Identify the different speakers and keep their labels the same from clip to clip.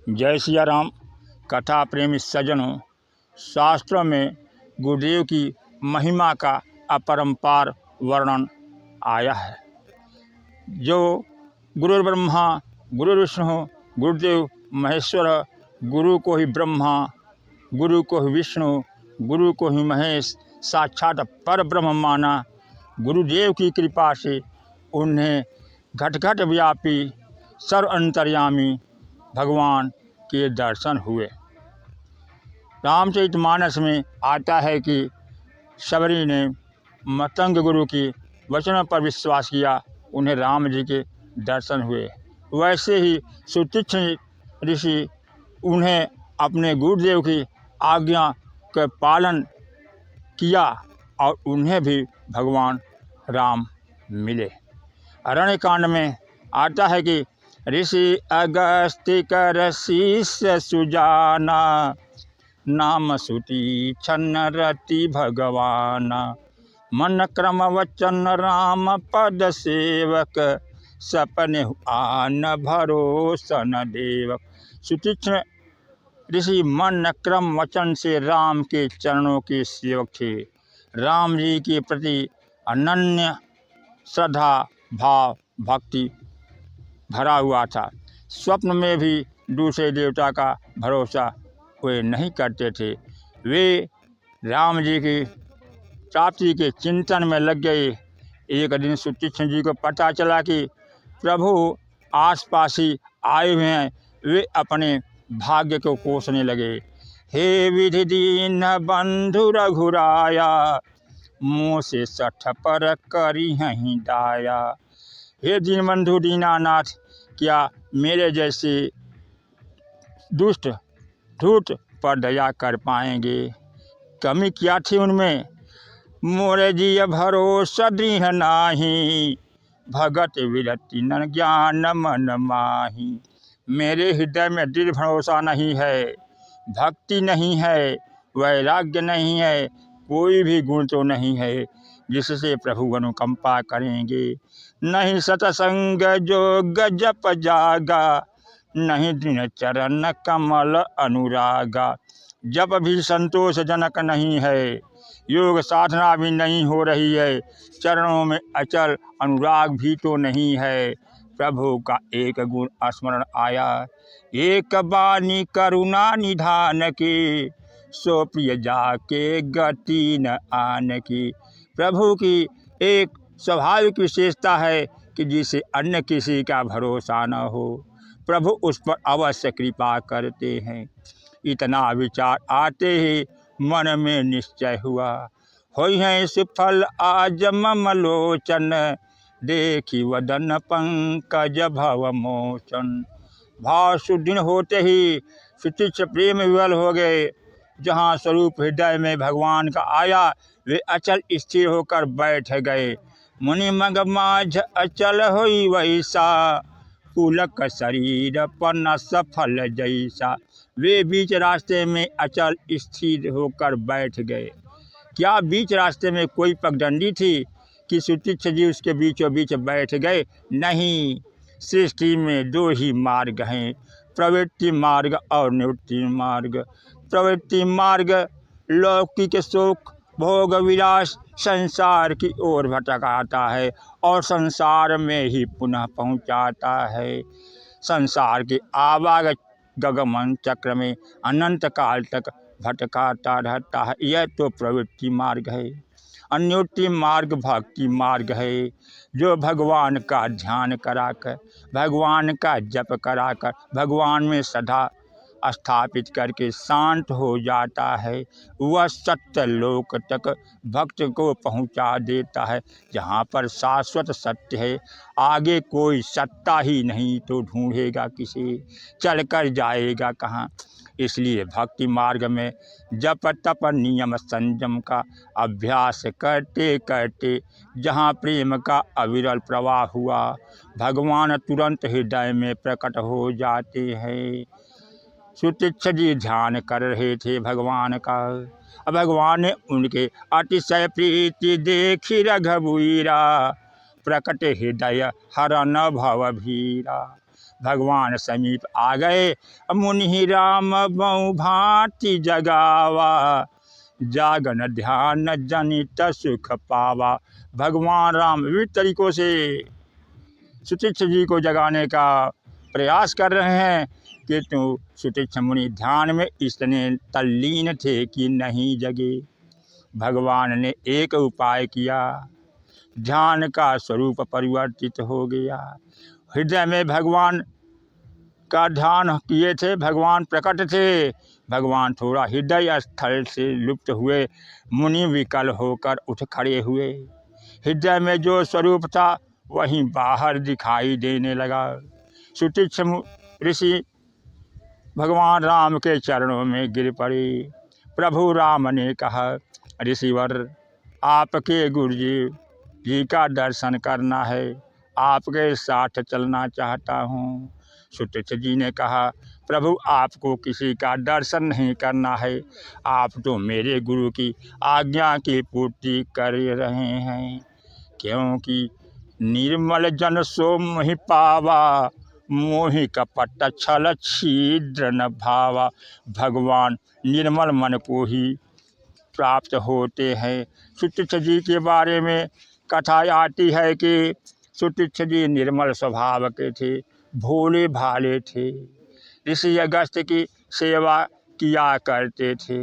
Speaker 1: जय सिया राम। कथा प्रेमी सज्जनों, शास्त्रों में गुरुदेव की महिमा का अपरंपार वर्णन आया है। जो गुरु ब्रह्मा गुरु विष्णु गुरुदेव महेश्वर, गुरु को ही ब्रह्मा, गुरु को ही विष्णु, गुरु को ही महेश, साक्षात पर ब्रह्म माना। गुरुदेव की कृपा से उन्हें घट घट व्यापी सर्व अंतर्यामी भगवान के दर्शन हुए। रामचरितमानस में आता है कि शबरी ने मतंग गुरु की वचनों पर विश्वास किया, उन्हें राम जी के दर्शन हुए। वैसे ही सुतीक्ष्ण ऋषि उन्हें अपने गुरुदेव की आज्ञा का पालन किया और उन्हें भी भगवान राम मिले। अरण्यकांड में आता है कि ऋषि अगस्त्य शिष्य सुजाना, नाम सुतीक्ष्ण रति भगवान। मन क्रम वचन राम पद सेवक, सपने आन भरोसन देवक। सुतीक्ष्ण ऋषि मन क्रम वचन से राम के चरणों के सेवक थे। राम जी के प्रति अनन्य श्रद्धा भाव भक्ति भरा हुआ था। स्वप्न में भी दूसरे देवता का भरोसा वे नहीं करते थे। वे राम जी की प्राप्ति के चिंतन में लग गए। एक दिन सुतीक्ष्ण जी को पता चला कि प्रभु आसपास ही आए हुए हैं। वे अपने भाग्य को कोसने लगे। हे विधि दीन बंधु रघुराया, मुँह से सठ पर करी हहीं दाया। हे दीन बंधु दीनानाथ, क्या मेरे जैसे दुष्ट धूर्त पर दया कर पाएंगे? कमी क्या थी उनमें? मोरे जी भरोसा दृढ़ नाही, भगत विरति न ज्ञान मन माही। मेरे हृदय में दृढ़ भरोसा नहीं है, भक्ति नहीं है, वैराग्य नहीं है, कोई भी गुण तो नहीं है जिससे प्रभु अनुकंपा करेंगे। नहीं सतसंग जोग जप जागा, नहीं दृढ़ चरण कमल अनुरागा। जप भी संतोषजनक नहीं है, योग साधना भी नहीं हो रही है, चरणों में अचल अनुराग भी तो नहीं है। प्रभु का एक गुण स्मरण आया, एक बानी करुणा निधान की, सो प्रिय जाके गति न आन की। प्रभु की एक स्वाभाविक विशेषता है कि जिसे अन्य किसी का भरोसा न हो, प्रभु उस पर अवश्य कृपा करते हैं। इतना विचार आते ही मन में निश्चय हुआ, होई है सुफल आज मम लोचन, देखी वदन पंकज भव मोचन। भाव सुदृढ़ होते ही सुतीक्ष्ण प्रेम विवल हो गए। जहाँ स्वरूप हृदय में भगवान का आया, वे अचल स्थिर होकर बैठ गए। मुनि मग माझ अचल होई वैसा, पुलक शरीर पन सफल जैसा। वे बीच रास्ते में अचल स्थिर होकर बैठ गए। क्या बीच रास्ते में कोई पगडंडी थी कि सुतीक्ष्ण जी उसके बीचों बीच बैठ गए? नहीं। सृष्टि में दो ही मार्ग हैं, प्रवृत्ति मार्ग और निवृत्ति मार्ग। प्रवृत्ति मार्ग लौकिक सुख भोग विलास संसार की ओर भटकाता है और संसार में ही पुनः पहुंचाता है। संसार के आवागत गगमन चक्र में अनंत काल तक भटकाता रहता है। यह तो प्रवृत्ति मार्ग है। अन्योति मार्ग भक्ति मार्ग है, जो भगवान का ध्यान कराकर, भगवान का जप कराकर, भगवान में श्रद्धा स्थापित करके शांत हो जाता है। वह सत्य लोक तक भक्त को पहुंचा देता है, जहाँ पर शाश्वत सत्य है। आगे कोई सत्ता ही नहीं तो ढूंढेगा किसे, चलकर जाएगा कहाँ? इसलिए भक्ति मार्ग में जप तप नियम संयम का अभ्यास करते करते जहाँ प्रेम का अविरल प्रवाह हुआ, भगवान तुरंत हृदय में प्रकट हो जाते हैं। सुतीक्ष्ण जी ध्यान कर रहे थे भगवान का। भगवान ने उनके अतिशय प्रीति देखी रघुवीरा, प्रकट हृदय हरन भव भीरा। भगवान समीप आ गए। मुनि राम बहु भांति जगावा, जागन ध्यान जनित सुख पावा। भगवान राम विविध तरीकों से सुतीक्ष्ण जी को जगाने का प्रयास कर रहे हैं, किंतु सुतीक्ष्ण मुनि ध्यान में इतने तल्लीन थे कि नहीं जगे। भगवान ने एक उपाय किया, ध्यान का स्वरूप परिवर्तित हो गया। हृदय में भगवान का ध्यान किए थे, भगवान प्रकट थे। भगवान थोड़ा हृदय स्थल से लुप्त हुए, मुनि विकल होकर उठ खड़े हुए। हृदय में जो स्वरूप था वहीं बाहर दिखाई देने लगा। सुतीक्ष्ण ऋषि भगवान राम के चरणों में गिर पड़े। प्रभु राम ने कहा, ऋषिवर, आपके गुरुजी जी का दर्शन करना है, आपके साथ चलना चाहता हूँ। सुतीक्ष्ण जी ने कहा, प्रभु आपको किसी का दर्शन नहीं करना है, आप तो मेरे गुरु की आज्ञा की पूर्ति कर रहे हैं। क्योंकि निर्मल जन सो मोहि पावा, मोहि कपट छल छिद्र न भावा। भगवान निर्मल मन को ही प्राप्त होते हैं। सुतीक्ष्ण जी के बारे में कथा आती है कि सुतीक्ष्ण जी निर्मल स्वभाव के थे, भोले भाले थे, ऋषि अगस्त्य की सेवा किया करते थे।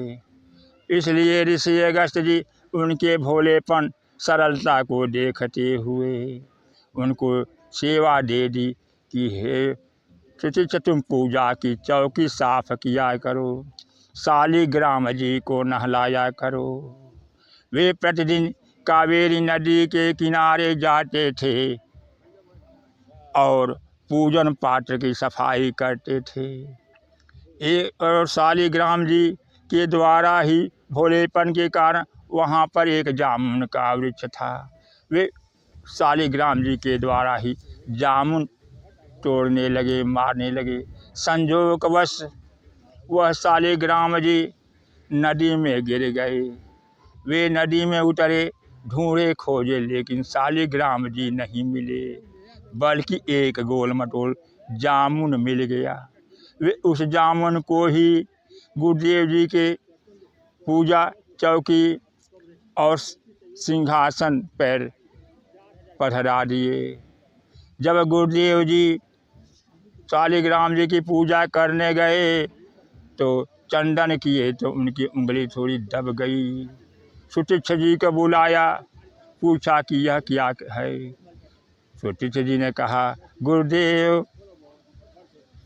Speaker 1: इसलिए ऋषि अगस्त्य जी उनके भोलेपन, सरलता को देखते हुए उनको सेवा दे दी कि हे सुतीक्ष्ण, तुम पूजा की चौकी साफ किया करो, शालिग्राम जी को नहलाया करो। वे प्रतिदिन कावेरी नदी के किनारे जाते थे और पूजन पात्र की सफाई करते थे। और शालिग्राम जी के द्वारा ही भोलेपन के कारण वहाँ पर एक जामुन का वृक्ष था। वे शालिग्राम जी के द्वारा ही जामुन तोड़ने लगे, मारने लगे। संयोगवश वह शालिग्राम जी नदी में गिर गए। वे नदी में उतरे, ढूंढे खोजे, लेकिन शालिग्राम जी नहीं मिले, बल्कि एक गोल मटोल जामुन मिल गया। वे उस जामुन को ही गुरुदेव जी के पूजा चौकी और सिंहासन पर पधरा दिए। जब गुरुदेव जी शालिग्राम जी की पूजा करने गए तो चंदन किए तो उनकी उंगली थोड़ी दब गई। सुतीक्ष्ण जी को बुलाया, पूछा कि यह क्या है। सुतीक्ष्ण जी ने कहा, गुरुदेव,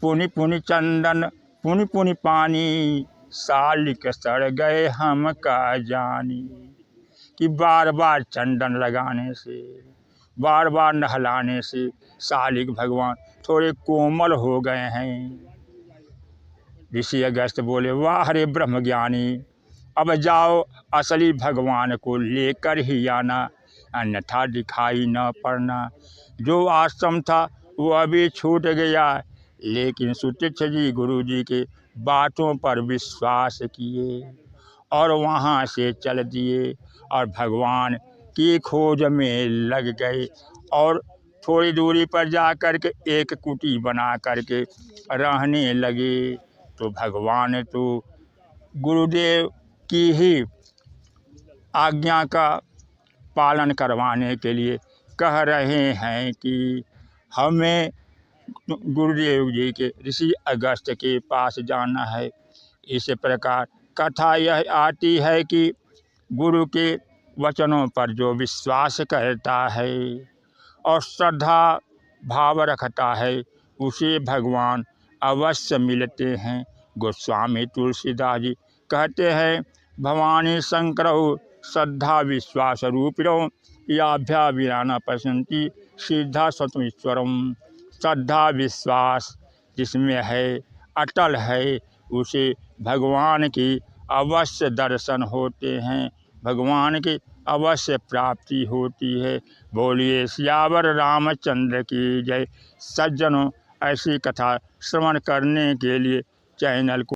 Speaker 1: पुनि पुनि चंदन पुनि पुनि पानी, शालिक सड़ गए हम का जानी। कि बार बार चंदन लगाने से, बार बार नहलाने से शालिक भगवान थोड़े कोमल हो गए हैं। ऋषि अगस्त्य बोले, वाह रे ब्रह्मज्ञानी, अब जाओ असली भगवान को लेकर ही आना, अन्यथा दिखाई न पड़ना। जो आश्रम था वो अभी छूट गया, लेकिन सुतीक्ष्ण जी गुरु जी के बातों पर विश्वास किए और वहाँ से चल दिए और भगवान की खोज में लग गए। और थोड़ी दूरी पर जा कर के एक कुटी बना करके रहने लगे। तो भगवान तो गुरुदेव की ही आज्ञा का पालन करवाने के लिए कह रहे हैं कि हमें गुरुदेव जी के ऋषि अगस्त्य के पास जाना है। इस प्रकार कथा यह आती है कि गुरु के वचनों पर जो विश्वास करता है और श्रद्धा भाव रखता है, उसे भगवान अवश्य मिलते हैं। गोस्वामी तुलसीदास जी कहते हैं, भवानी शंकरौ श्रद्धा विश्वास रूपिणौ, याभ्या विना पश्यन्ति सिद्धा स्वतमीश्वरम। श्रद्धा विश्वास जिसमें है, अटल है, उसे भगवान की अवश्य दर्शन होते हैं, भगवान की अवश्य प्राप्ति होती है। बोलिए सियावर रामचंद्र की जय। सज्जनों, ऐसी कथा श्रवण करने के लिए चैनल को